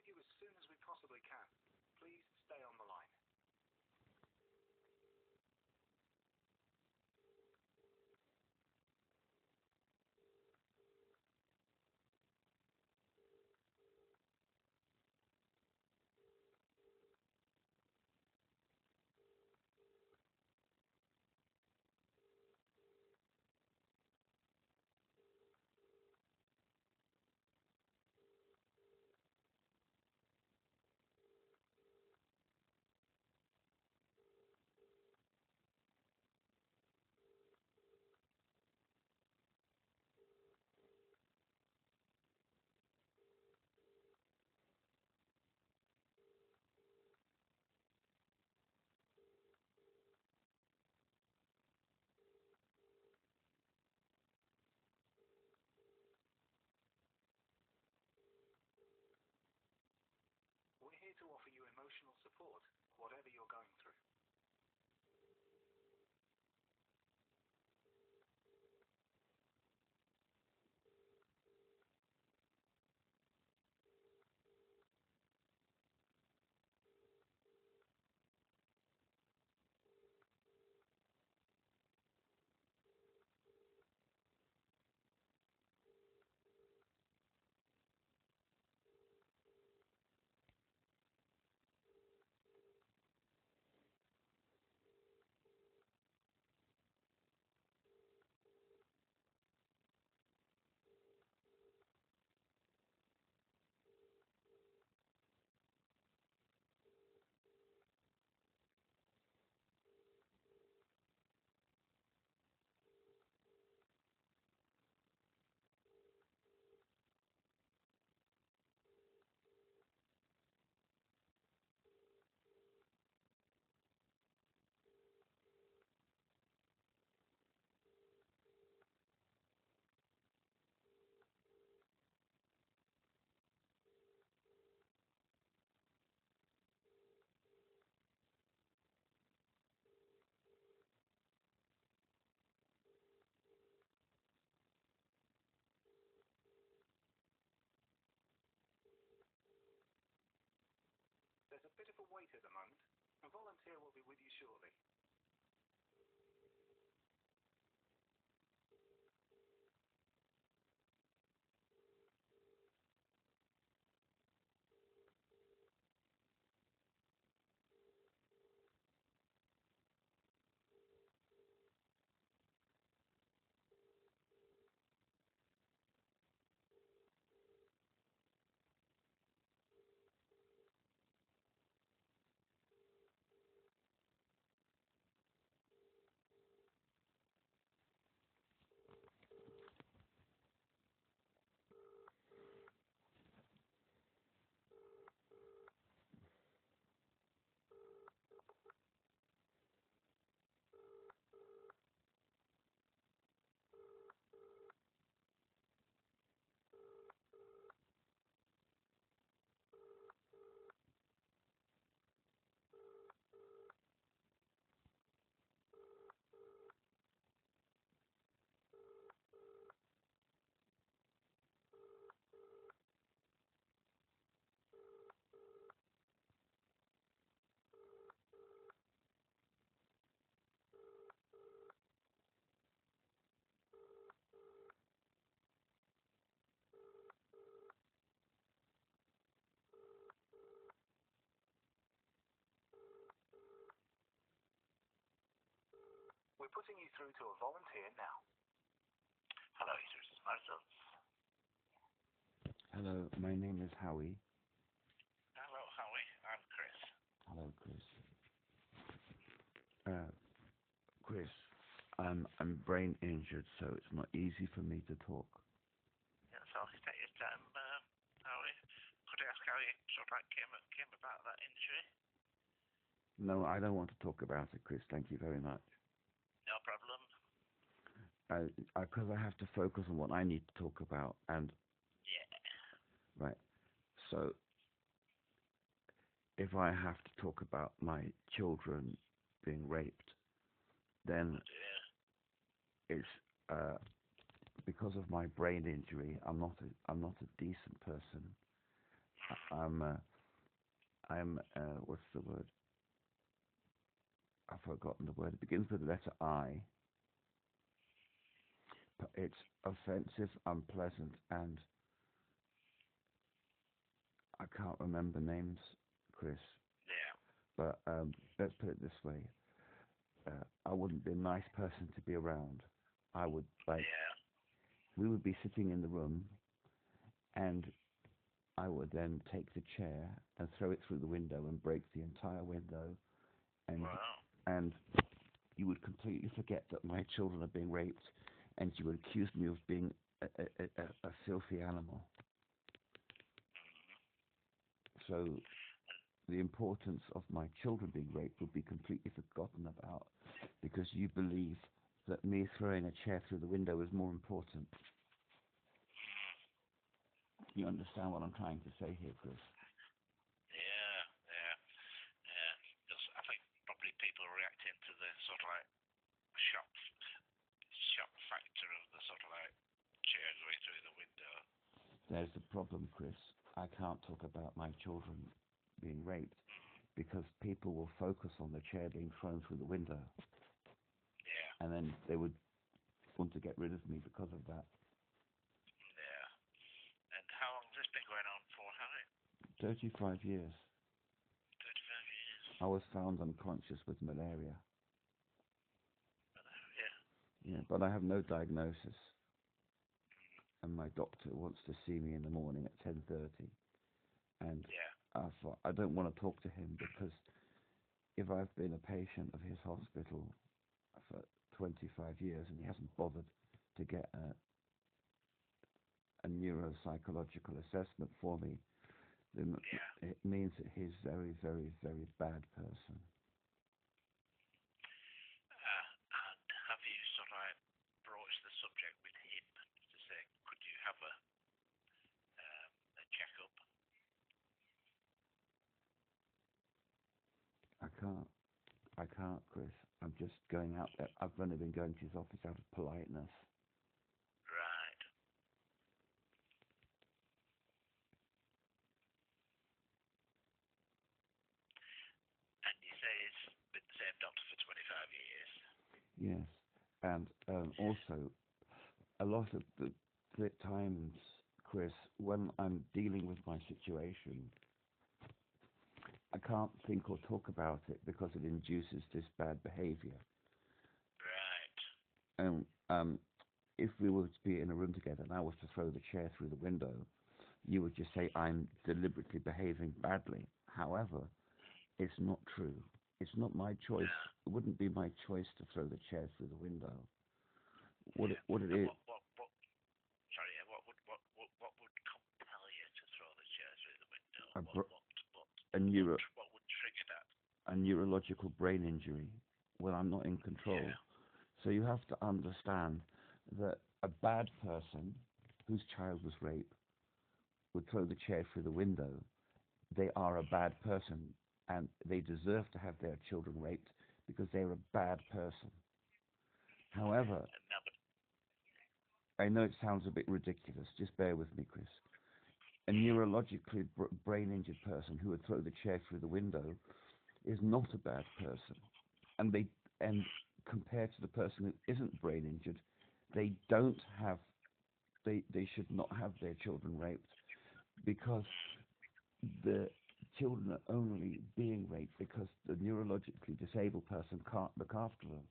with you as soon as we possibly can. Please stay on the line. We're here to offer you emotional support, whatever you're going through. There's a bit of a wait at the moment. A volunteer will be with you shortly. We're putting you through to a volunteer now. Hello, this is Samaritans. Hello, my name is Howie. Hello, Howie. I'm Chris. Hello, Chris. Chris, I'm brain injured, so it's not easy for me to talk. Yeah, so take your time, Howie. Could I ask how you sort of like came about that injury? No, I don't want to talk about it, Chris. Thank you very much. No problem. Because I have to focus on what I need to talk about, and yeah, right. So, if I have to talk about my children being raped, then it's because of my brain injury. I'm not a decent person, What's the word? I've forgotten the word. It begins with the letter I. It's offensive, unpleasant, and I can't remember names, Chris. Yeah. But let's put it this way: I wouldn't be a nice person to be around. I would Yeah. we would be sitting in the room, and I would then take the chair and throw it through the window and break the entire window, and Wow. and you would completely forget that my children are being raped, and you would accuse me of being a filthy animal. So the importance of my children being raped would be completely forgotten about, because you believe that me throwing a chair through the window is more important. You understand what I'm trying to say here, Chris? Yeah, yeah, yeah. Because I think probably people reacting to the sort of like shock factor of the sort of like chair going through the window. There's the problem, Chris. I can't talk about my children being raped because people will focus on the chair being thrown through the window, Yeah, and then they would want to get rid of me because of that. yeah. And how long has this been going on for, Harry? 35 years. 35 years. I was found unconscious with malaria. Yeah. Yeah, but I have no diagnosis, and my doctor wants to see me in the morning at 10:30, and Yeah. I thought I don't want to talk to him because if I've been a patient of his hospital for 25 years and he hasn't bothered to get a neuropsychological assessment for me, then Yeah. it means that he's very, very, very bad person. And have you sort of like broached the subject with him to say, could you have a checkup? I can't, Chris. I'm just going out there. I've only been going to his office out of politeness. Right. And you say it's been the same doctor for 25 years. Yes, and also a lot of the times, Chris, when I'm dealing with my situation, I can't think or talk about it because it induces this bad behavior. Right. And if we were to be in a room together and I was to throw the chair through the window, you would just say I'm deliberately behaving badly. However, it's not true. It's not my choice. Yeah. It wouldn't be my choice to throw the chair through the window. What Yeah. it And is, sorry, yeah, what would compel you to throw the chair through the window? a, What, br- what, what, a, neuro, what would trigger that? a neurological brain injury when I'm not in control. Yeah. So you have to understand that a bad person whose child was raped would throw the chair through the window. They are a bad person and they deserve to have their children raped because they're a bad person. However, No, but I know it sounds a bit ridiculous. Just bear with me, Chris. A neurologically brain injured person who would throw the chair through the window is not a bad person. And compared to the person who isn't brain injured, they don't have they should not have their children raped because the children are only being raped because the neurologically disabled person can't look after them.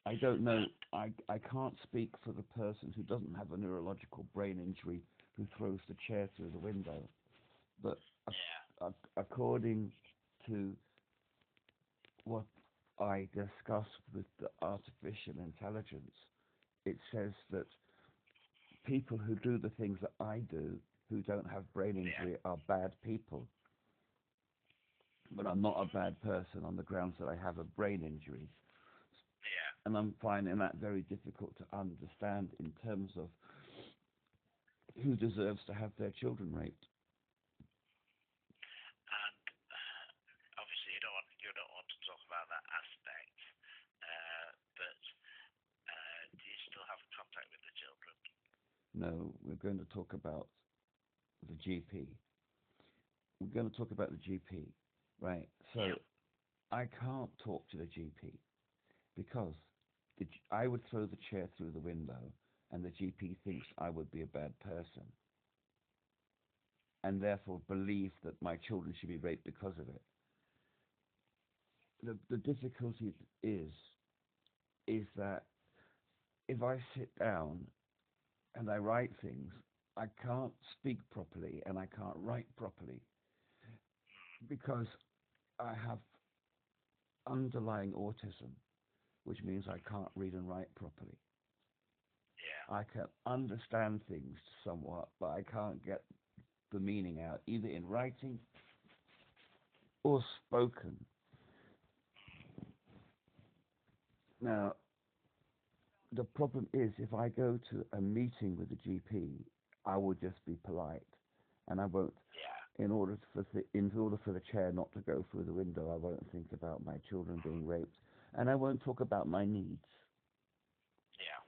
I don't know. I can't speak for the person who doesn't have a neurological brain injury who throws the chair through the window. But yeah. according to what I discussed with the artificial intelligence, it says that people who do the things that I do, who don't have brain injury, are bad people. But I'm not a bad person on the grounds that I have a brain injury. Yeah. And I'm finding that very difficult to understand in terms of who deserves to have their children raped. And obviously you don't want to talk about that aspect. But do you still have contact with the children? No, we're going to talk about the GP. we're going to talk about the GP, right? So Yeah. I can't talk to the GP because I would throw the chair through the window, and the GP thinks I would be a bad person, and therefore believe that my children should be raped because of it. The difficulty is that if I sit down and I write things, I can't speak properly and I can't write properly because I have underlying autism, which means I can't read and write properly. Yeah. I can understand things somewhat, but I can't get the meaning out, either in writing or spoken. Now, the problem is if I go to a meeting with a GP, I will just be polite, and I won't. Yeah. In order for the chair not to go through the window, I won't think about my children being raped, and I won't talk about my needs. Yeah.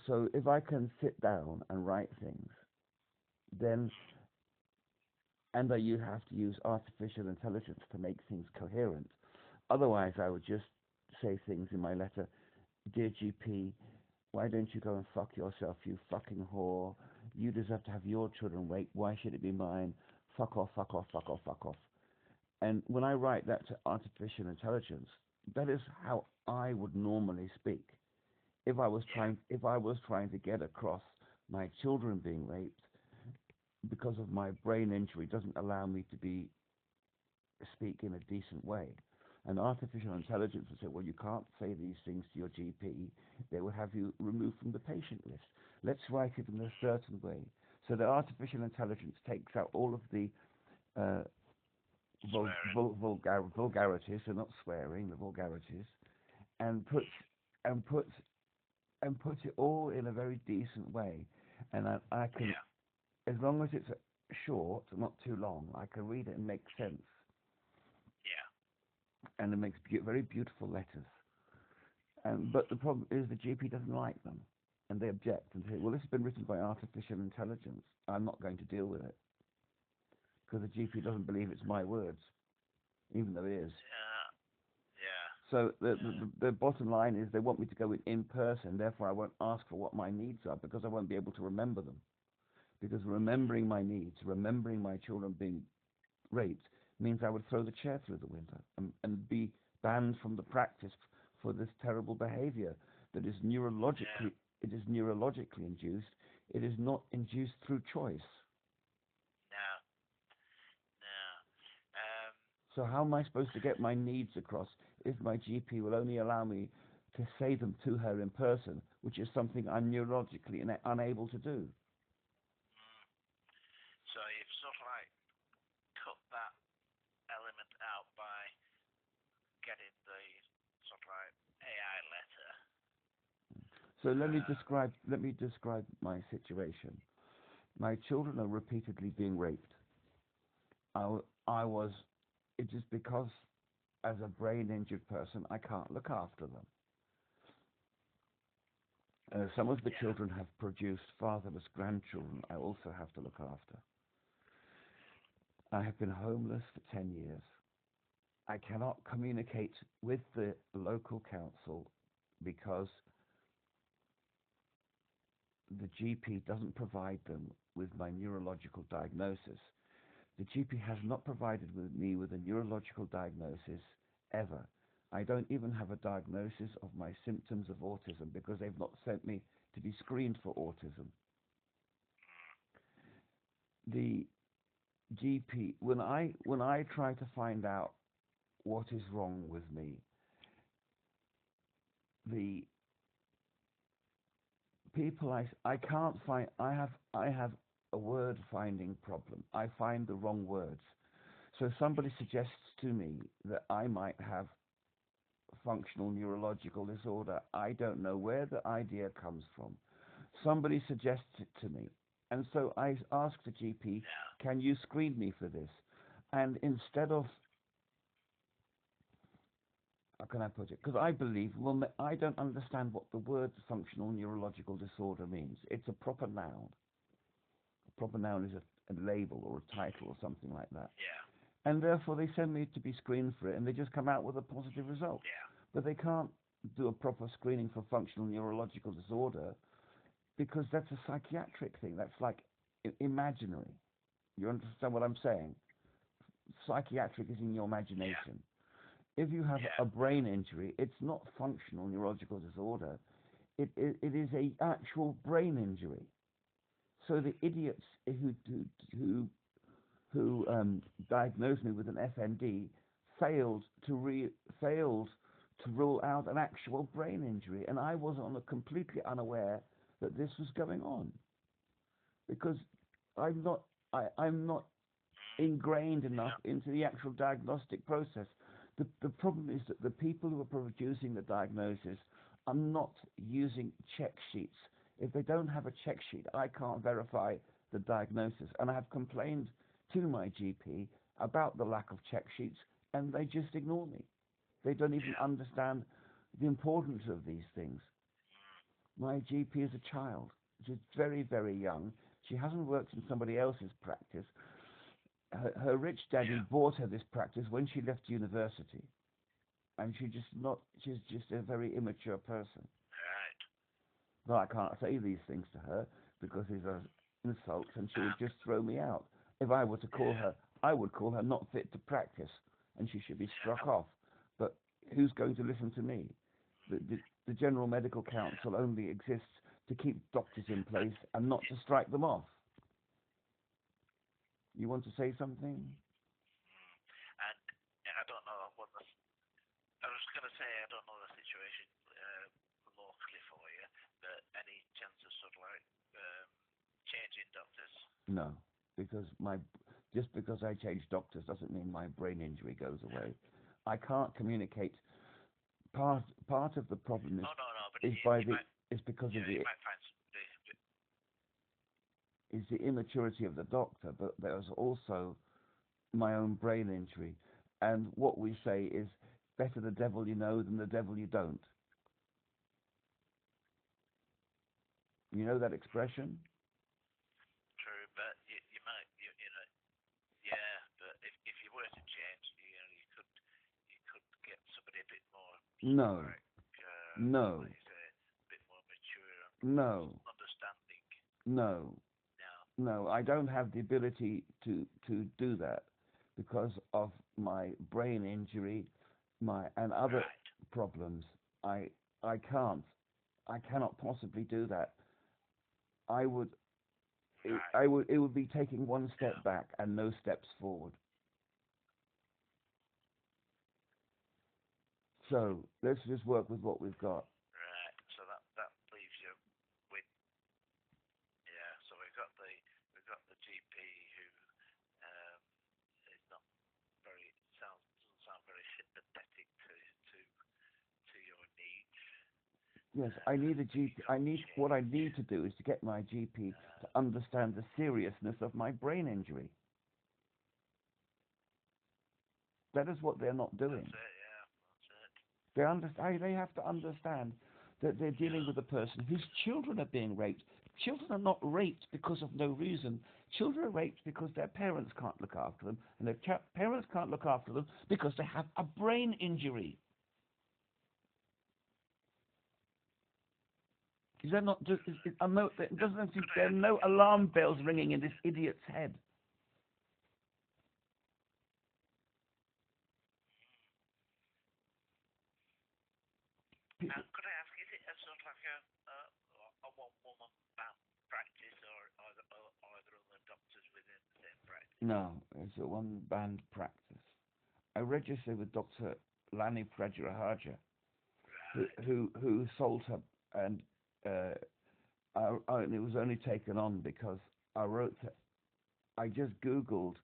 So if I can sit down and write things, then you have to use artificial intelligence to make things coherent. Otherwise, I would just say things in my letter, dear GP, why don't you go and fuck yourself, you fucking whore? You deserve to have your children raped. Why should it be mine? Fuck off, fuck off, fuck off, fuck off. And when I write that to artificial intelligence, that is how I would normally speak. If I was trying to get across my children being raped, because of my brain injury, doesn't allow me to speak in a decent way. And artificial intelligence would say, well, you can't say these things to your GP. They will have you removed from the patient list. Let's write it in a certain way. So the artificial intelligence takes out all of the vulgarities, so not swearing, the vulgarities, and puts and puts and puts it all in a very decent way. And I can, Yeah. as long as it's short, not too long, I can read it and make sense. Yeah. And it makes very beautiful letters. But the problem is the GP doesn't like them, and they object and say, "Well, this has been written by artificial intelligence. I'm not going to deal with it because the GP doesn't believe it's my words, even though it is." Yeah. Yeah. So the bottom line is they want me to go in person. Therefore, I won't ask for what my needs are because I won't be able to remember them. Because remembering my needs, remembering my children being raped, means I would throw the chair through the window and be banned from the practice for this terrible behavior that is neurologically induced. It is not induced through choice. No. No. So how am I supposed to get my needs across if my GP will only allow me to say them to her in person, which is something I'm neurologically unable to do? So you've sort of like cut that element out by getting the sort of like AI letter. So let me describe my situation. My children are repeatedly being raped. I was, it is because as a brain injured person, I can't look after them. Some of the children have produced fatherless grandchildren I also have to look after. I have been homeless for 10 years. I cannot communicate with the local council because the GP doesn't provide them with my neurological diagnosis. The GP has not provided me with a neurological diagnosis ever. I don't even have a diagnosis of my symptoms of autism because they've not sent me to be screened for autism. The GP, when I try to find out what is wrong with me, the people I can't find, I have a word finding problem. I find the wrong words. So somebody suggests to me that I might have functional neurological disorder. I don't know where the idea comes from. Somebody suggests it to me. And so I ask the GP, can you screen me for this? And instead of, how can I put it? Because I believe, well, I don't understand what the word functional neurological disorder means. It's a proper noun. proper noun is a label or a title or something like that. Yeah. And therefore they send me to be screened for it, and they just come out with a positive result. Yeah. But they can't do a proper screening for functional neurological disorder because that's a psychiatric thing. That's like imaginary. You understand what I'm saying? Psychiatric is in your imagination. Yeah. If you have a brain injury, it's not functional neurological disorder. It is a actual brain injury. So the idiots who diagnosed me with an FND failed to rule out an actual brain injury, and I was completely unaware that this was going on because I'm not ingrained enough into the actual diagnostic process. The problem is that the people who are producing the diagnosis are not using check sheets. If they don't have a check sheet, I can't verify the diagnosis, and I have complained to my GP about the lack of check sheets, and they just ignore me. They don't even understand the importance of these things. My GP is a child. She's very, very young. She hasn't worked in somebody else's practice. Her rich daddy bought her this practice when she left university, and she's just a very immature person. Right. Well, I can't say these things to her because these are insults, and she would just throw me out. If I were to call her, I would call her not fit to practice, and she should be struck off. But who's going to listen to me? The General Medical Council only exists to keep doctors in place and not to strike them off. You want to say something? And I don't know what I was going to say, I don't know the situation locally for you, but any chance of sort of like changing doctors? No, because just because I change doctors doesn't mean my brain injury goes away. I can't communicate. Part of the problem is because of the immaturity of the doctor, but there's also my own brain injury. And what we say is better the devil you know than the devil you don't. You know that expression? True, but you might, but if you were to change, you could get somebody a bit more. No. No. Like you say, a bit more mature. No. Understanding. No. No, I don't have the ability to do that because of my brain injury, and other problems. I cannot possibly do that. It would be taking one step back and no steps forward. So let's just work with what we've got. Right. So that leaves you with So we've got the GP who is not doesn't sound very sympathetic to your needs. Yes, I need a GP. What I need to do is to get my GP to understand the seriousness of my brain injury. That is what they're not doing. That's it, that's it. They have to understand that they're dealing with a person whose children are being raped. Children are not raped because of no reason. Children are raped because their parents can't look after them, and their parents can't look after them because they have a brain injury. Is that not just? There are no alarm bells ringing in this idiot's head. Could I ask, is it a sort of like a one-woman band practice, or are there other doctors within the same practice? No, it's a one-band practice. I registered with Dr. Lani Prajarahaja, who sold her, and it was only taken on because I just Googled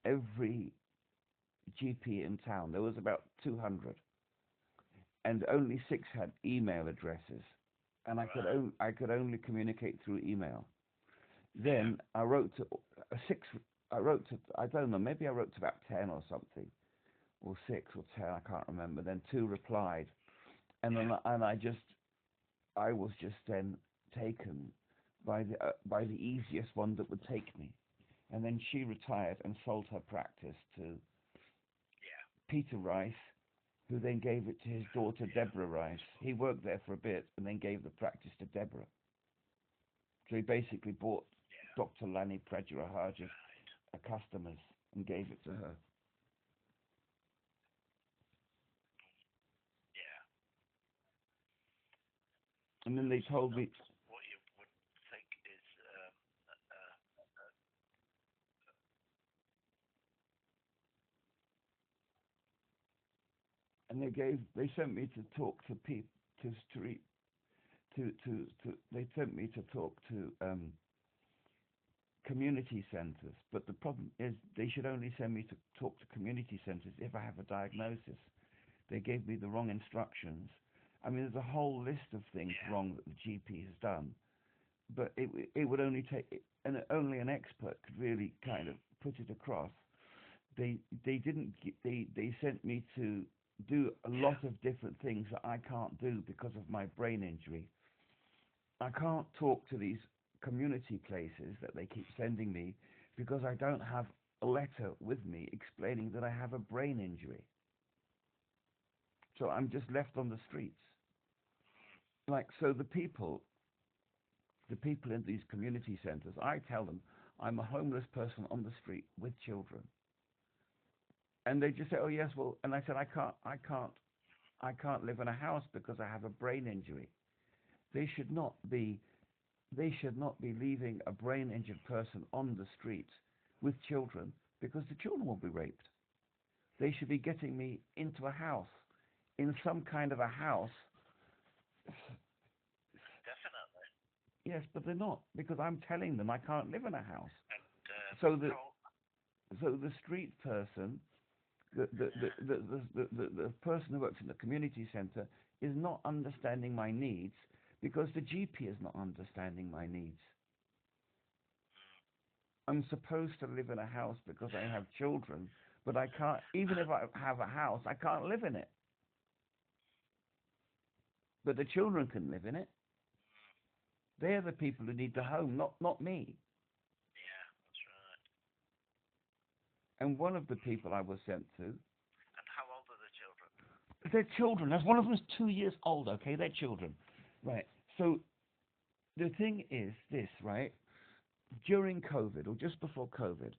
every GP in town. There was about 200. And only 6 had email addresses, and I could only communicate through email. Then I wrote to I don't know, maybe I wrote to about 10 or something, or 6 or 10, I can't remember. Then 2 replied, and then I was just then taken by the easiest one that would take me. And then she retired and sold her practice to Yeah. Peter Rice, who then gave it to his daughter Deborah Rice. He worked there for a bit and then gave the practice to Deborah. So he basically bought Yeah. Dr. Lani Prajurahaja's Right. customers and gave it to her. Yeah. And then they told me, What you would think is and they sent me to talk to people, to street, they sent me to talk to community centres. But the problem is they should only send me to talk to community centres if I have a diagnosis. They gave me the wrong instructions. I mean, there's a whole list of things wrong that the GP has done, but it would only take, and only an expert could really kind of put it across. They didn't they sent me to do a lot of different things that I can't do because of my brain injury. I can't talk to these community places that they keep sending me because I don't have a letter with me explaining that I have a brain injury. So I'm just left on the streets. Like, so the people in these community centers, I tell them I'm a homeless person on the street with children. And they just say, "Oh yes, well," and I said, I can't live in a house because I have a brain injury. They should not be leaving a brain injured person on the street with children because the children will be raped. They should be getting me into a house, in some kind of a house. definitely. Yes, but they're not, because I'm telling them I can't live in a house. And So the street person, the person who works in the community centre is not understanding my needs because the GP is not understanding my needs. I'm supposed to live in a house because I have children, but I can't. Even if I have a house, I can't live in it. But the children can live in it. They're the people who need the home, not me. yeah, that's right. And one of the people I was sent to, And how old are the children? they're children. That's one of them is 2 years old. Okay, they're children, right? So the thing is this, right? During COVID or just before COVID,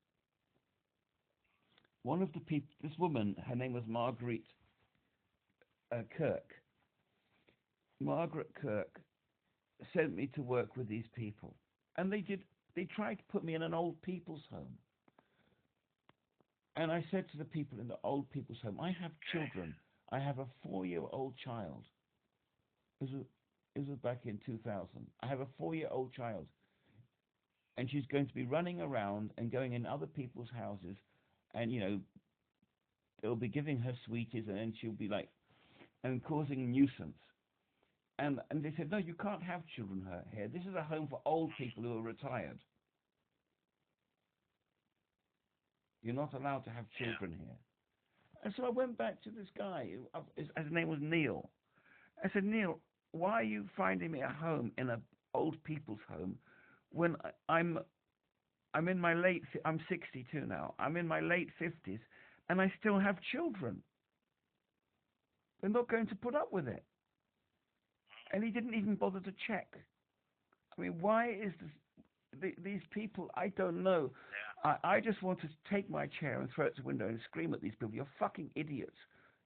one of the people, this woman, her name was Marguerite Kirk. Margaret Kirk sent me to work with these people, and they tried to put me in an old people's home. And I said to the people in the old people's home, I have children. I have a 4-year-old child. This was back in 2000. I have a 4-year-old child, and she's going to be running around and going in other people's houses, and they'll be giving her sweeties, and then she'll be like, and causing nuisance. And they said, no, you can't have children here. This is a home for old people who are retired. You're not allowed to have children here. And so I went back to this guy. His name was Neil. I said, Neil, why are you finding me a home in an old people's home when I'm in my I'm 62 now. I'm in my late 50s, and I still have children. They're not going to put up with it. And he didn't even bother to check. I mean, why is these people? I don't know. Yeah. I just want to take my chair and throw it to the window and scream at these people. You're fucking idiots.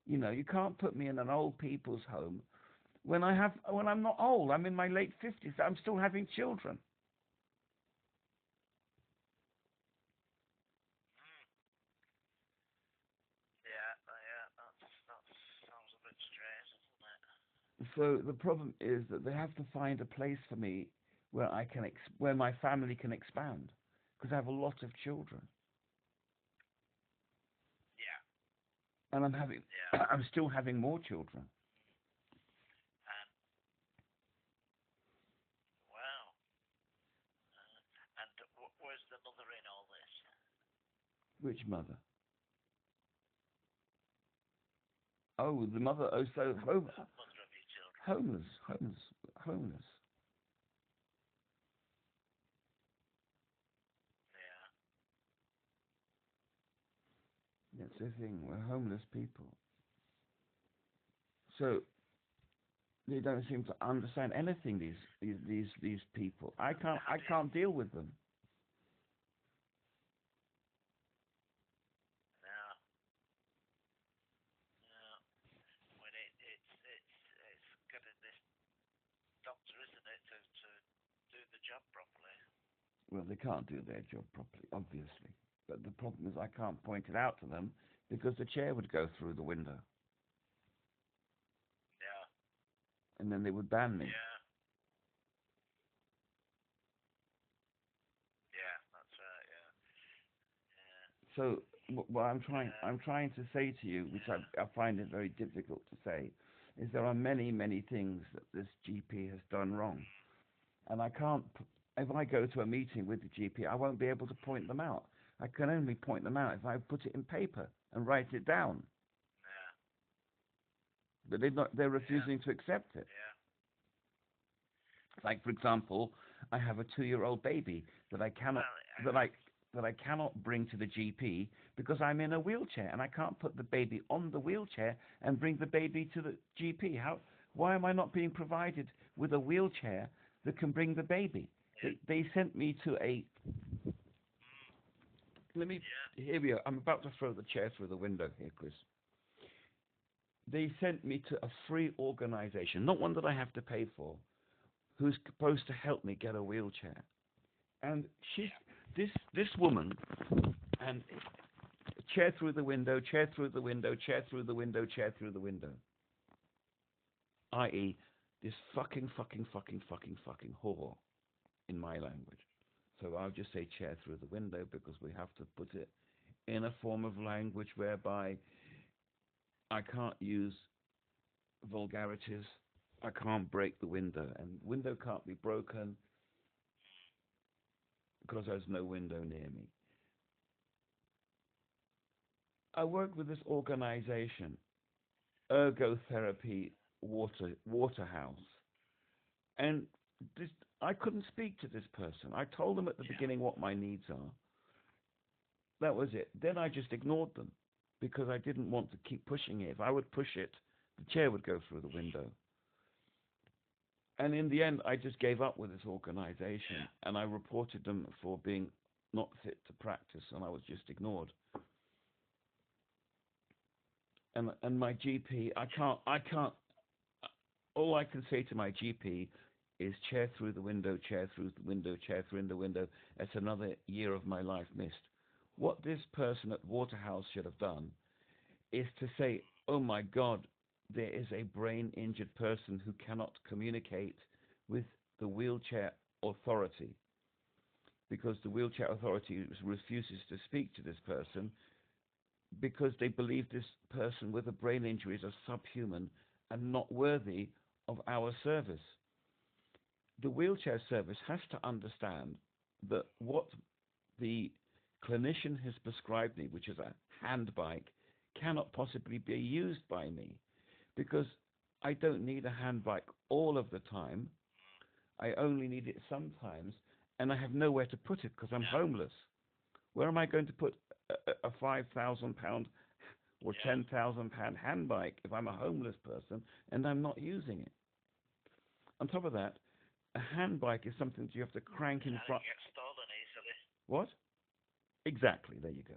You can't put me in an old people's home when I'm not old. I'm in my late 50s. I'm still having children. Yeah, that sounds a bit strange, doesn't it? So the problem is that they have to find a place for me where where my family can expand, because I have a lot of children. Yeah. And Yeah. I'm still having more children. And wow. And where's the mother in all this? Which mother? Oh, the mother. Oh, so The mother of your children. homeless. the thing. We're homeless people. So they don't seem to understand anything. These people. I can't deal with them. No, no. When it's getting this doctor, isn't it, to do the job properly. Well, they can't do their job properly, obviously. But the problem is I can't point it out to them because the chair would go through the window, Yeah, and then they would ban me. yeah, yeah. That's right. Yeah, yeah. So what I'm trying to say to you, which I find it very difficult to say, is there are many, many things that this GP has done wrong, and I can't. If I go to a meeting with the GP, I won't be able to point them out. I can only point them out if I put it in paper and write it down. Yeah, But they're refusing to accept it. yeah, Like, for example, I have a 2-year-old baby that I cannot well, that I cannot bring to the GP because I'm in a wheelchair and I can't put the baby on the wheelchair and bring the baby to the GP. Why am I not being provided with a wheelchair that can bring the baby? They sent me to a. Let me. Here we are. I'm about to throw the chair through the window here, Chris. They sent me to a free organization, not one that I have to pay for, who's supposed to help me get a wheelchair. And this woman, and chair through the window, chair through the window, chair through the window, chair through the window. I.e., this fucking whore, in my language. So I'll just say chair through the window because we have to put it in a form of language whereby I can't use vulgarities. I can't break the window, and window can't be broken because there's no window near me. I work with this organization, Ergotherapy Waterhouse, and I couldn't speak to this person. I told them at the beginning what my needs are. That was it. Then I just ignored them because I didn't want to keep pushing it. If I would push it, the chair would go through the window. And in the end, I just gave up with this organization, and I reported them for being not fit to practice, and I was just ignored. And my GP, I can't. All I can say to my GP is chair through the window, chair through the window, chair through the window. It's another year of my life missed. What this person at Waterhouse should have done is to say, oh my God, there is a brain-injured person who cannot communicate with the wheelchair authority because the wheelchair authority refuses to speak to this person because they believe this person with a brain injury is a subhuman and not worthy of our service. The wheelchair service has to understand that what the clinician has prescribed me, which is a hand bike, cannot possibly be used by me because I don't need a hand bike all of the time. I only need it sometimes, and I have nowhere to put it because I'm homeless. Where am I going to put a £5,000 or £10,000 hand bike if I'm a homeless person and I'm not using it? On top of that, a hand bike is something that you have to crank in front. It gets stolen easily. What? Exactly. There you go.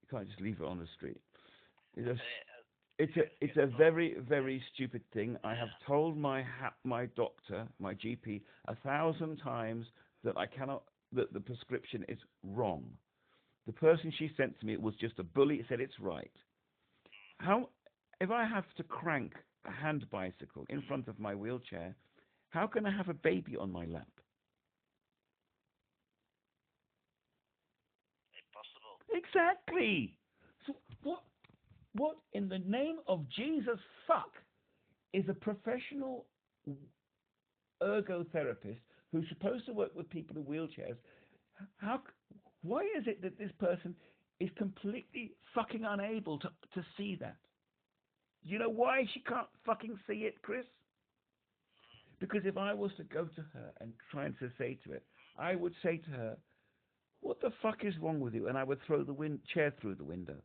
You can't just leave it on the street. It's a very, very stupid thing. I have told my doctor, my GP, 1,000 times that that the prescription is wrong. The person she sent to me was just a bully. Said it's right. If I have to crank a hand bicycle in front of my wheelchair, how can I have a baby on my lap? Impossible. Exactly. So what in the name of Jesus fuck is a professional ergotherapist who's supposed to work with people in wheelchairs? Why is it that this person is completely fucking unable to see that? You know why she can't fucking see it, Chris? Because if I was to go to her and try and to say to it, I would say to her, what the fuck is wrong with you? And I would throw the chair through the window.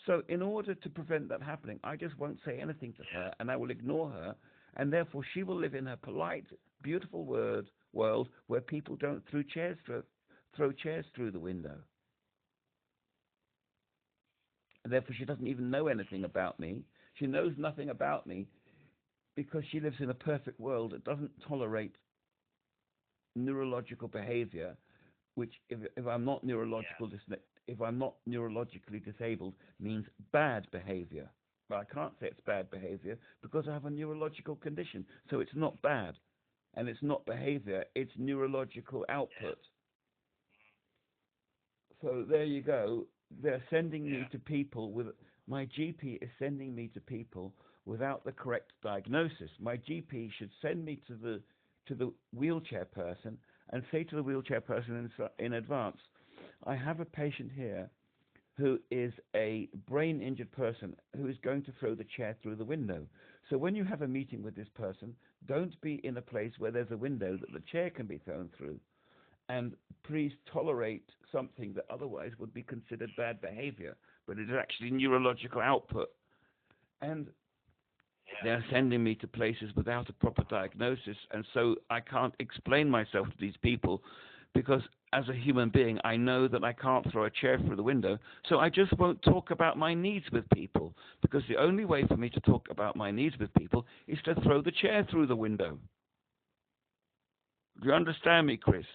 So in order to prevent that happening, I just won't say anything to her, and I will ignore her, and therefore she will live in her polite, beautiful world where people don't throw chairs through the window. And therefore she doesn't even know anything about me. She knows nothing about me because she lives in a perfect world that doesn't tolerate neurological behavior, which if I'm not if I'm not neurologically disabled means bad behavior. But I can't say it's bad behavior because I have a neurological condition. So it's not bad. And it's not behavior, it's neurological output. So there you go. They're sending me to people with my GP is sending me to people without the correct diagnosis. My GP should send me to the wheelchair person and say to the wheelchair person in advance, I have a patient here who is a brain injured person who is going to throw the chair through the window. So when you have a meeting with this person, don't be in a place where there's a window that the chair can be thrown through. And please tolerate something that otherwise would be considered bad behavior, but it is actually neurological output. And they're sending me to places without a proper diagnosis, and so I can't explain myself to these people because as a human being, I know that I can't throw a chair through the window, so I just won't talk about my needs with people, because the only way for me to talk about my needs with people is to throw the chair through the window. Do you understand me, Chris?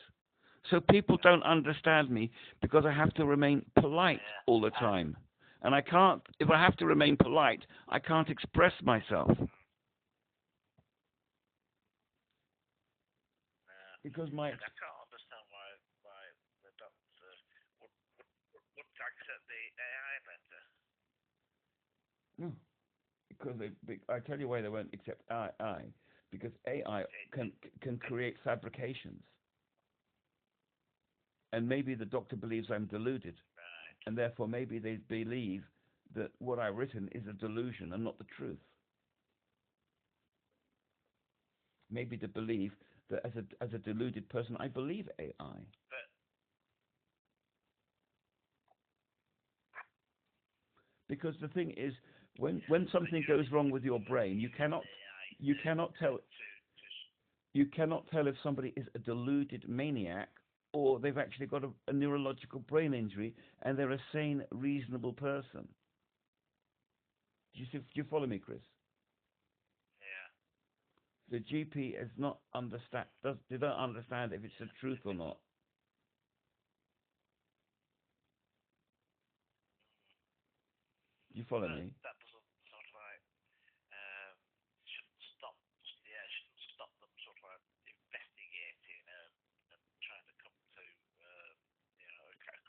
So people don't understand me because I have to remain polite all the time. And I can't, if I have to remain polite, I can't express myself. Because I can't understand why the doctor wouldn't accept the AI letter. No, because I tell you why they won't accept AI. Because AI can create fabrications. And maybe the doctor believes I'm deluded. Right. And therefore maybe they believe that what I've written is a delusion and not the truth. Maybe they believe that as a deluded person, I believe AI. Because the thing is, when something goes wrong with your brain, you cannot tell if somebody is a deluded maniac or they've actually got a neurological brain injury and they're a sane, reasonable person. Do you follow me, Chris? Yeah. The GP is not they don't understand if it's the truth or not. Do you follow me? That doesn't sort of like shouldn't stop them sort of like investigating and trying to come to a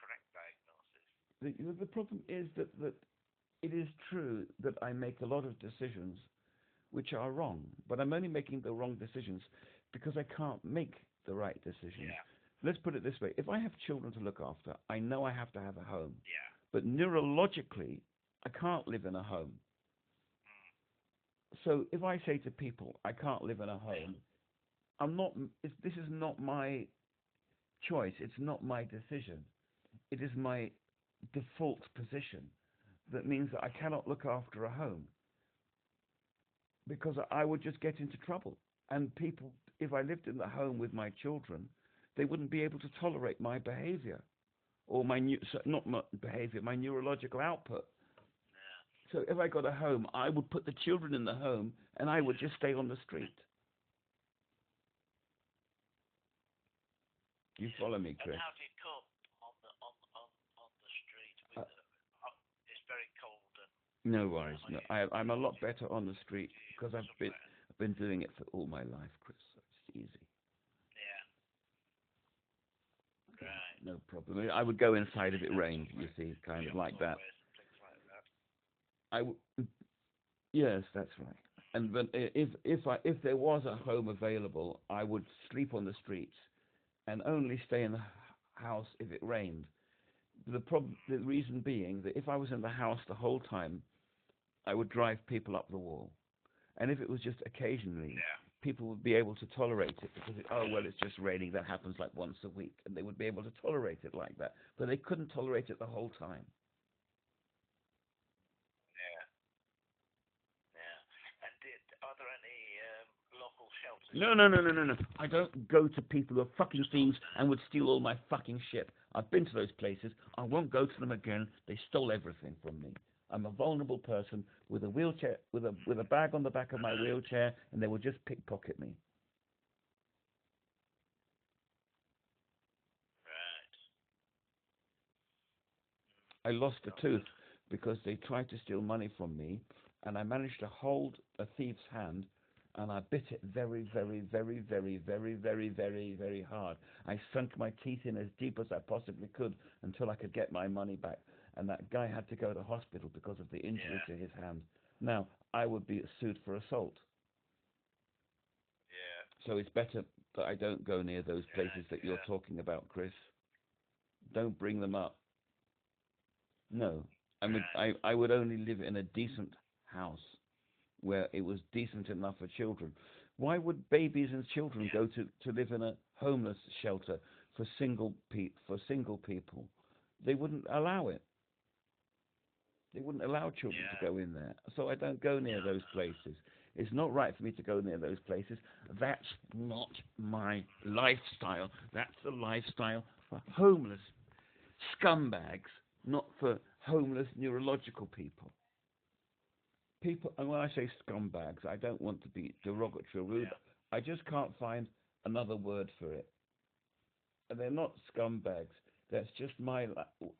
correct diagnosis. The problem is that it is true that I make a lot of decisions which are wrong, but I'm only making the wrong decisions because I can't make the right decisions. Yeah. Let's put it this way. If I have children to look after, I know I have to have a home. Yeah. But neurologically, I can't live in a home. So if I say to people, I can't live in a home, this is not my choice. It's not my decision. It is my default position. That means that I cannot look after a home because I would just get into trouble. And people, if I lived in the home with my children, they wouldn't be able to tolerate my behavior or my neurological output. So if I got a home, I would put the children in the home and I would just stay on the street. You follow me, Chris? And how do you cope on the street with it's very cold and no worries. No, I'm a lot better on the street because I've been doing it for all my life, Chris. So it's easy. Yeah. Right. No problem. I would go inside if it rained, you see, kind of like that. Yes, that's right. And but if there was a home available, I would sleep on the streets and only stay in the house if it rained. The reason being that if I was in the house the whole time, I would drive people up the wall. And if it was just occasionally, people would be able to tolerate it because it's just raining. That happens like once a week, and they would be able to tolerate it like that. But they couldn't tolerate it the whole time. No, no, no, no, no, no. I don't go to people who are fucking thieves and would steal all my fucking shit. I've been to those places. I won't go to them again. They stole everything from me. I'm a vulnerable person with a wheelchair, with a bag on the back of my wheelchair, and they will just pickpocket me. Right. I lost a tooth because they tried to steal money from me, and I managed to hold a thief's hand, and I bit it very, very, very, very, very, very, very, very hard. I sunk my teeth in as deep as I possibly could until I could get my money back. And that guy had to go to hospital because of the injury to his hand. Now, I would be sued for assault. Yeah. So it's better that I don't go near those places that you're talking about, Chris. Don't bring them up. No. I would only live in a decent house where it was decent enough for children. Why would babies and children go to live in a homeless shelter for single people? They wouldn't allow it. They wouldn't allow children to go in there. So I don't go near those places. It's not right for me to go near those places. That's not my lifestyle. That's the lifestyle for homeless scumbags, not for homeless neurological people. People, and when I say scumbags, I don't want to be derogatory or rude. I just can't find another word for it. And they're not scumbags. That's just my.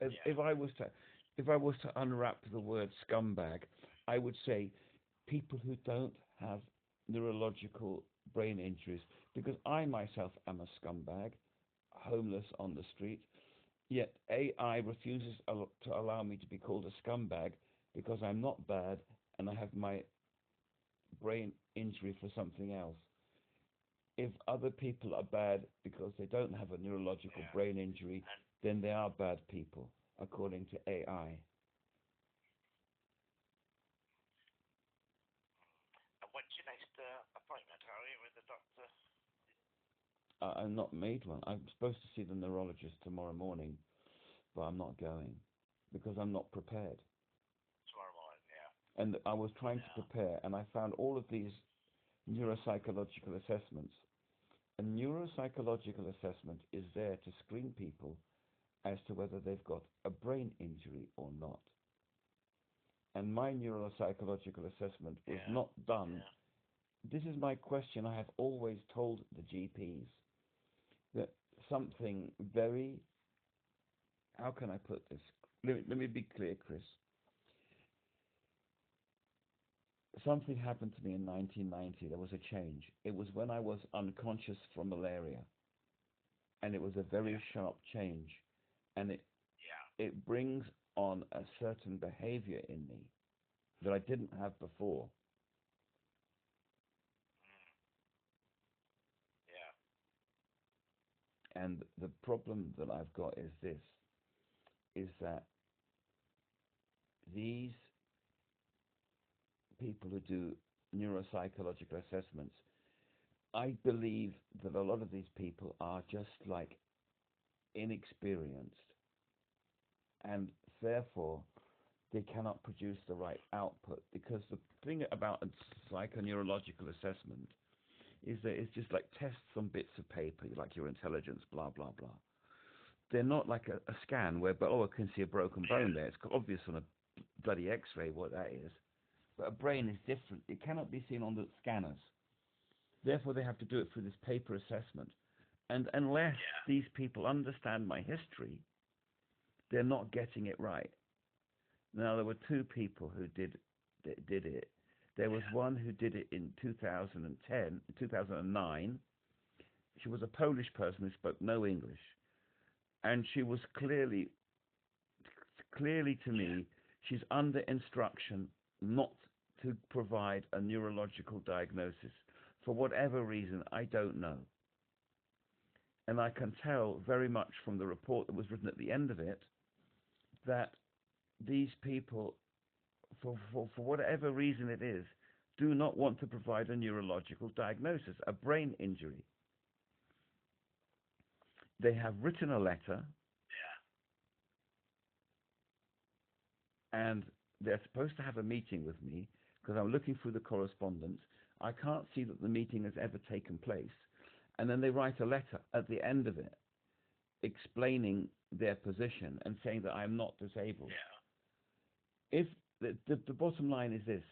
If I was to unwrap the word scumbag, I would say people who don't have neurological brain injuries, because I myself am a scumbag, homeless on the street. Yet AI refuses to allow me to be called a scumbag because I'm not bad and I have my brain injury for something else. If other people are bad because they don't have a neurological brain injury, then they are bad people, according to AI. And when's your next appointment, Harry, with the doctor? I've not made one. I'm supposed to see the neurologist tomorrow morning, but I'm not going because I'm not prepared. Tomorrow morning, yeah. And I was trying to prepare, and I found all of these neuropsychological assessments. A neuropsychological assessment is there to screen people as to whether they've got a brain injury or not. And my neuropsychological assessment was not done. This is my question I have always told the GPs, that something very, how can I put this? Let me be clear, Chris. Something happened to me in 1990. There was a change. It was when I was unconscious from malaria. And it was a very sharp change. And it brings on a certain behavior in me that I didn't have before. And the problem that I've got is this, is that these people who do neuropsychological assessments, I believe that a lot of these people are just like inexperienced, and therefore they cannot produce the right output, because the thing about a psychoneurological assessment is that it's just like tests on bits of paper, like your intelligence, blah, blah, blah. They're not like a scan where, I can see a broken bone there. It's obvious on a bloody x-ray what that is. But a brain is different. It cannot be seen on the scanners. Therefore, they have to do it through this paper assessment. And unless these people understand my history, they're not getting it right. Now, there were two people who did it. There was one who did it in 2009. She was a Polish person who spoke no English. And she was clearly to me, she's under instruction not to provide a neurological diagnosis. For whatever reason, I don't know. And I can tell very much from the report that was written at the end of it that these people, for whatever reason it is, do not want to provide a neurological diagnosis, a brain injury. They have written a letter, and they're supposed to have a meeting with me, because I'm looking through the correspondence. I can't see that the meeting has ever taken place. And then they write a letter at the end of it explaining their position and saying that I'm not disabled. Yeah. If the bottom line is this,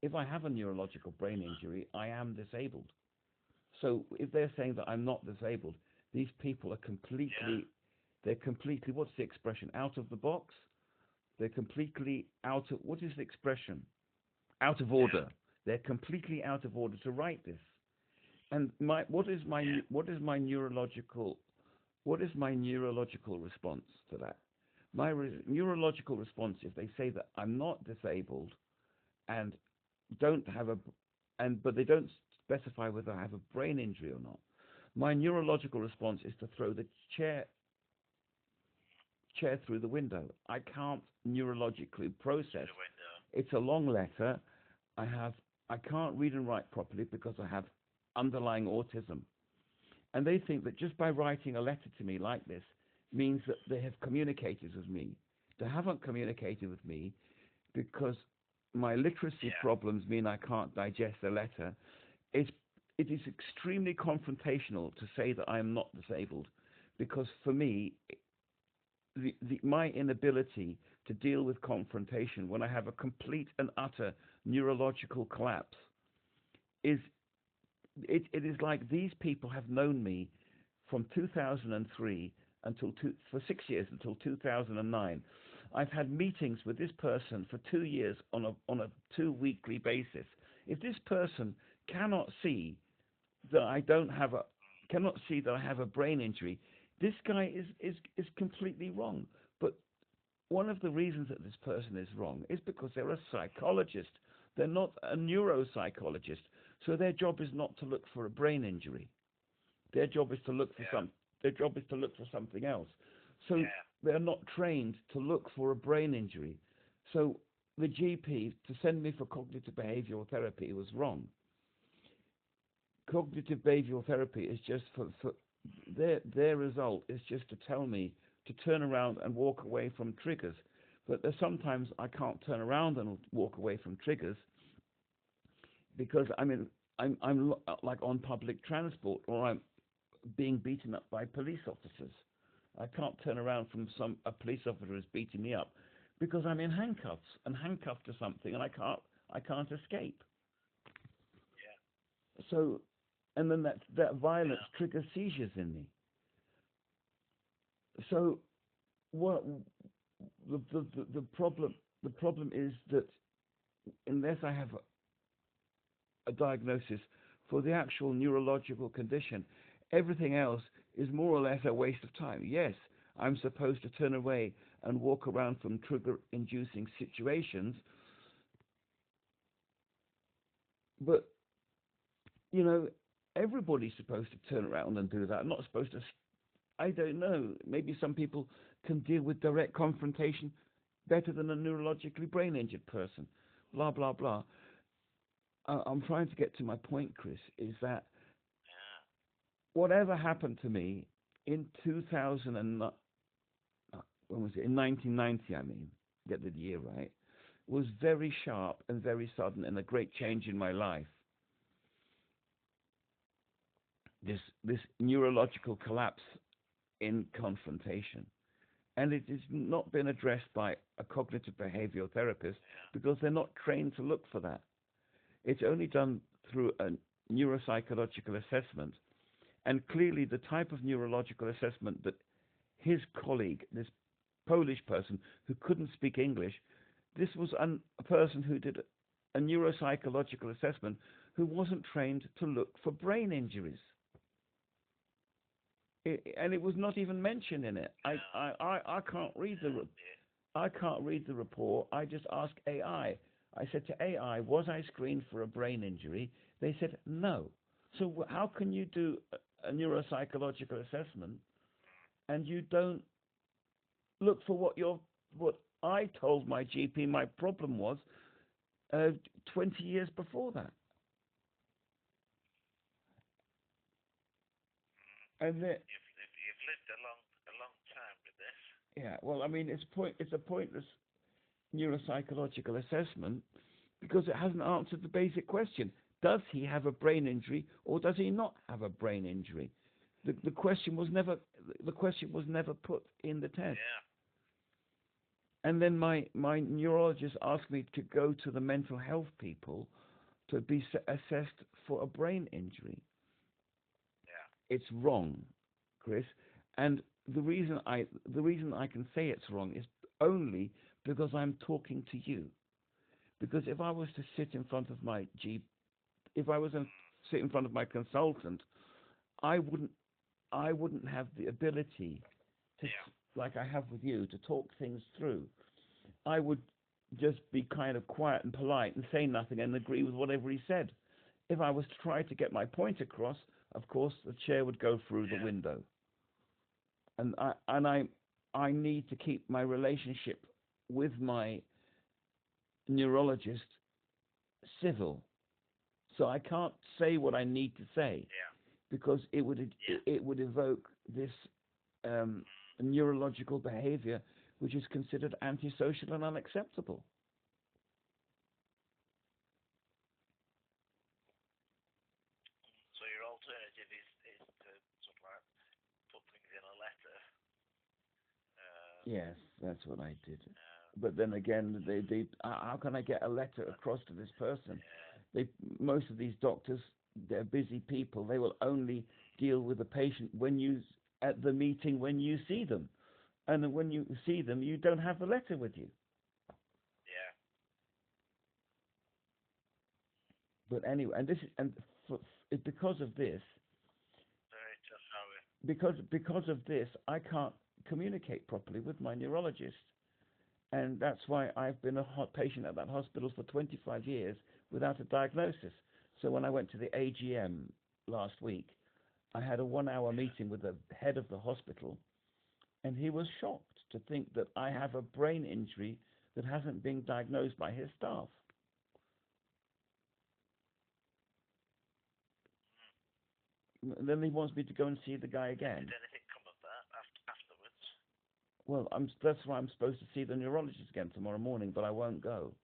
if I have a neurological brain injury, I am disabled. So if they're saying that I'm not disabled, these people are completely, they're completely, what's the expression, out of the box? They're completely out of, what is the expression? Out of order. Yeah. They're completely out of order to write this. And what is my neurological response to that? My neurological response, if they say that I'm not disabled and don't have but they don't specify whether I have a brain injury or not, my neurological response is to throw the chair through the window. I can't neurologically process. It's a long letter. I can't read and write properly because I have underlying autism. And they think that just by writing a letter to me like this means that they have communicated with me. They haven't communicated with me because my literacy problems mean I can't digest a letter. It is extremely confrontational to say that I am not disabled, because for me, my inability to deal with confrontation when I have a complete and utter neurological collapse is, it is like these people have known me from 2003 for 6 years until 2009. I've had meetings with this person for 2 years on a 2 weekly basis. If this person cannot see that I have a brain injury, this guy is completely wrong. But one of the reasons that this person is wrong is because they're a psychologist. They're not a neuropsychologist. So their job is not to look for a brain injury. Their job is to look for something else. So they're not trained to look for a brain injury. So the GP to send me for cognitive behavioral therapy was wrong. Cognitive behavioral therapy is just for their result is just to tell me to turn around and walk away from triggers. But there's sometimes I can't turn around and walk away from triggers because I'm like on public transport, or I'm being beaten up by police officers. I can't turn around from a police officer who's beating me up because I'm in handcuffs and handcuffed to something, and I can't escape. Yeah. So, and then that violence triggers seizures in me. So, what the problem is that unless I have a diagnosis for the actual neurological condition, everything else is more or less a waste of time. Yes, I'm supposed to turn away and walk around from trigger-inducing situations, but everybody's supposed to turn around and do that. I'm not supposed to. I don't know. Maybe some people can deal with direct confrontation better than a neurologically brain-injured person. Blah blah blah. I'm trying to get to my point, Chris, is that whatever happened to me in 2000 and when was it? In 1990, I mean, get the year right, was very sharp and very sudden and a great change in my life. This neurological collapse in confrontation, and it has not been addressed by a cognitive behavioral therapist because they're not trained to look for that. It's only done through a neuropsychological assessment, and clearly the type of neurological assessment that his colleague, this Polish person who couldn't speak English, this was a person who did a neuropsychological assessment who wasn't trained to look for brain injuries. And it was not even mentioned in it. I can't read the report. I just asked AI. I said to AI, was I screened for a brain injury? They said no. So how can you do a neuropsychological assessment and you don't look for what I told my GP my problem was 20 years before that? And you've lived a long time with this. Yeah, well, I mean, it's a pointless neuropsychological assessment because it hasn't answered the basic question. Does he have a brain injury or does he not have a brain injury? The question was never put in the test. Yeah. And then my neurologist asked me to go to the mental health people to be assessed for a brain injury. Yeah. It's wrong, Chris. And the reason I can say it's wrong is only because I'm talking to you. Because if I was to sit in front of my if I was to sit in front of my consultant, I wouldn't have the ability to, like I have with you, to talk things through. I would just be kind of quiet and polite and say nothing and agree with whatever he said. If I was to try to get my point across, of course, the chair would go through the window. And I need to keep my relationship with my neurologist civil. So I can't say what I need to say because it would evoke this neurological behavior which is considered antisocial and unacceptable. So your alternative is to sort of like put things in a letter. Yes, that's what I did. But then again, how can I get a letter across to this person? Most of these doctors, they're busy people. They will only deal with the patient at the meeting when you see them, and then when you see them, you don't have the letter with you. Yeah. But anyway, because of this, very tough, Harry. Because of this, I can't communicate properly with my neurologist, and that's why I've been a patient at that hospital for 25 years without a diagnosis. So when I went to the AGM last week, I had a 1-hour meeting with the head of the hospital, and he was shocked to think that I have a brain injury that hasn't been diagnosed by his staff. And then he wants me to go and see the guy again. Did anything come of that afterwards? Well, that's why I'm supposed to see the neurologist again tomorrow morning, but I won't go.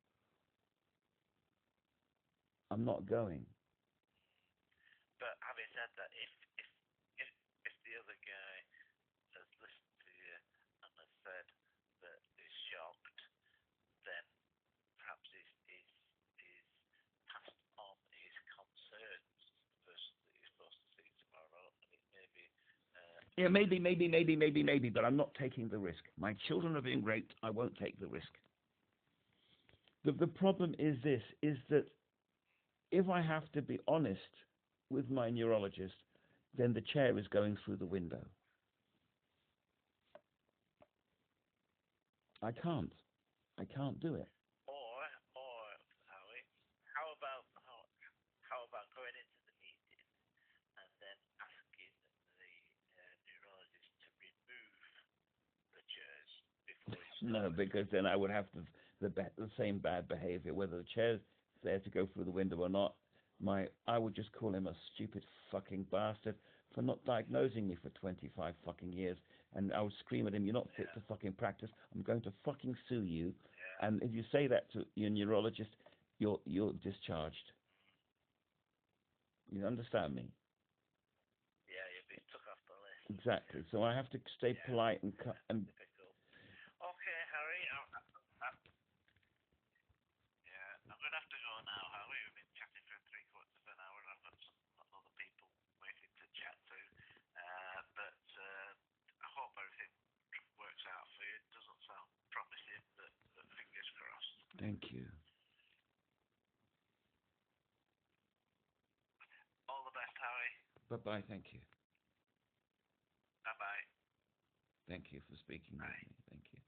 I'm not going. But having said that, if the other guy has listened to you and has said that he's shocked, then perhaps he's passed on his concerns to the person that you're supposed to see tomorrow, and it may be. Yeah, maybe, but I'm not taking the risk. My children are being raped. I won't take the risk. The problem is that if I have to be honest with my neurologist, then the chair is going through the window. I can't do it. Or Howie, how about going into the meeting and then asking the neurologist to remove the chairs before you start? No, because then I would have the same bad behavior, whether the chair's there to go through the window or not. I would just call him a stupid fucking bastard for not diagnosing me for 25 fucking years, and I would scream at him, "You're not fit to fucking practice. I'm going to fucking sue you." And if you say that to your neurologist, you're discharged. You understand me? Yeah, you'll be took off the list. Exactly. So I have to stay polite and Difficult. Okay, Harry. I'm going to have to go now, Harry. We've been chatting for 3/4 of an hour, and I've got some other people waiting to chat to. But I hope everything works out for you. It doesn't sound promising, but fingers crossed. Thank you. All the best, Harry. Bye-bye. Thank you. Bye-bye. Thank you for speaking with me. Thank you.